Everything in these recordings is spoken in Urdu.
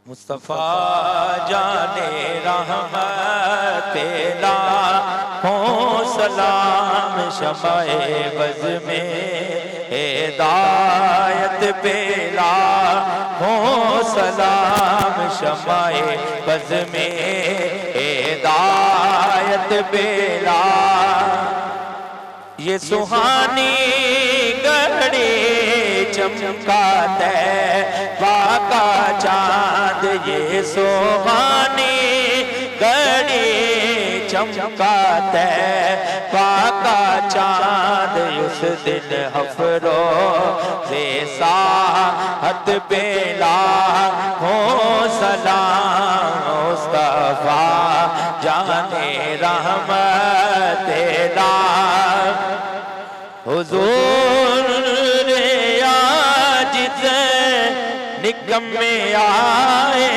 مصطفیٰ جانے رحمت لاکھوں سلام شمع بز میں ہدایت پہ لاکھوں سلام شمع بز میں ہدایت پہ یہ سہانی گھڑی چمکاتا ہے کا چاند یہ سہانی گھڑی چمکاتا ہے کا چاند اس دن افروز ساعت پہ لاکھوں سلام مصطفیٰ جانے رحمت حضور عاجز نکمے آئے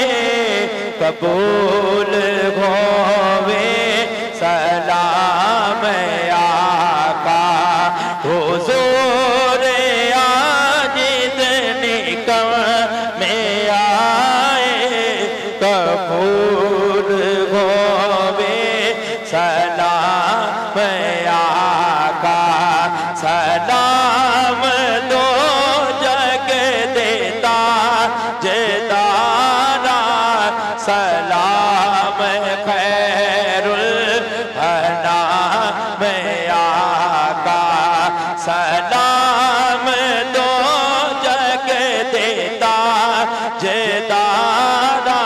قبول ہوئے سلام آقا حضور عاجز نکمے آئے قبول ہوئے سلام آقا سلام دو جگ دیتا جدارا سلام خیر الانام آقا سلام دو جگ دیتا جدارا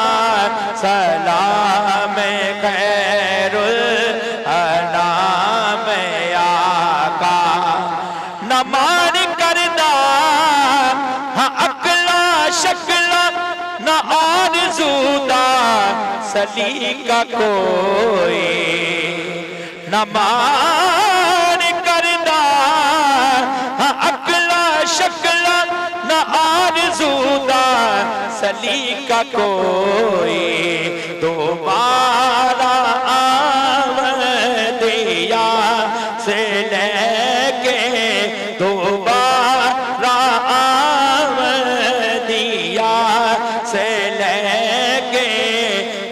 سلام خیر الانام آقا نہ مان کردہ ہاں اکلا شکلا نہ آرزودہ سلیقہ کوئی نہ مان کردہ ہاں اکلا شکلا نہ آرزودہ سلیقہ کوئی دوبارہ آمدیا سے لے کے دوبارہ آمدیا سے لے کے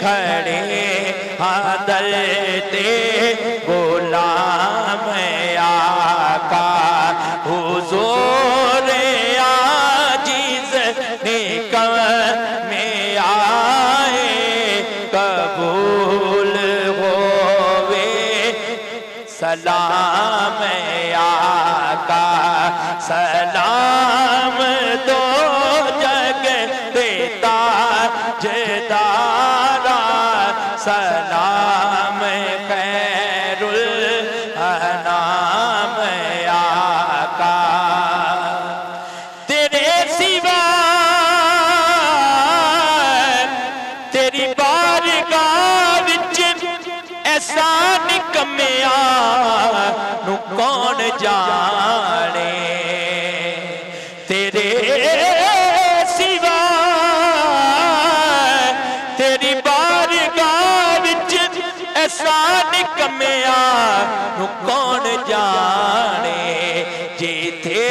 کھڑے حضرتے غلام آقا حضور عاجز نکمے آئے قبول ہوئے سلام آقا سلام دو جگ دیتا جدارا سلام خیر الانام آقا تیرے سوا تیری بارگاہ وچ ایسا نکمیا نو کون جانے تیرے سوا تیری بارگاہ وچ ایسا نکمیا نو کون جانے جیتے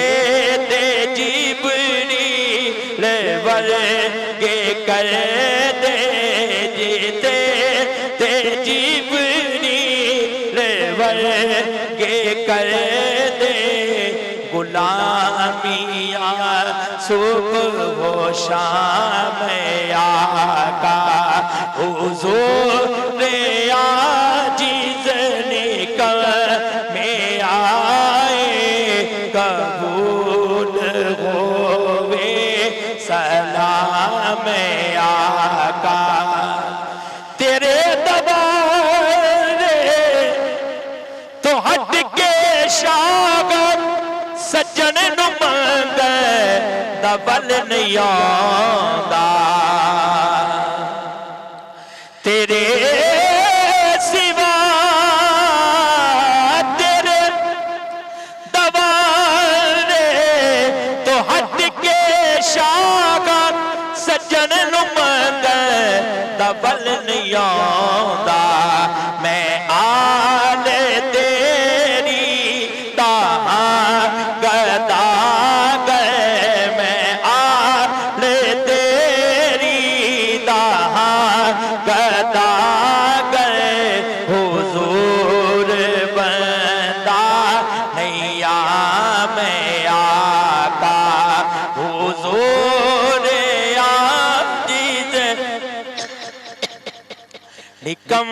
تے جبریل ورگے کر دے جیتے تے جبریل ورگے کر دے غلامیاں صبح و شام آقا حضور عاجز نکمے آئے قبول ہوئے سلام آقا تیرے دوارے تو ہٹ کے شاگر سجن نو منگے دبل نہیں آندا تیرے سوا تیرے دوارے تو ہٹ کے شاگر سجن نو منگے دبل نہیں آندا میں آل تیری تاہاں گدا گئے میں آل تیری نکم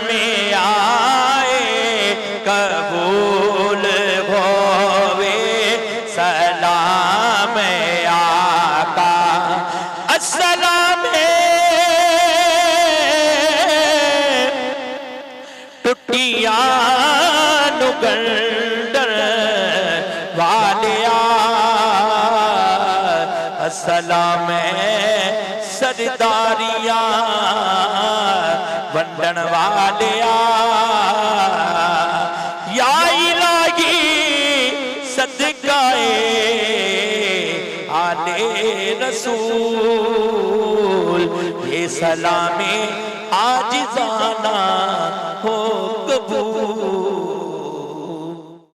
میں آئے قبول ہوئے سلام آقا السلام ٹٹیاں نگندر والیا السلام سرداریاں ونڈن والیا یا الہی صدقائے آل رسول یہ سلام عاجزانہ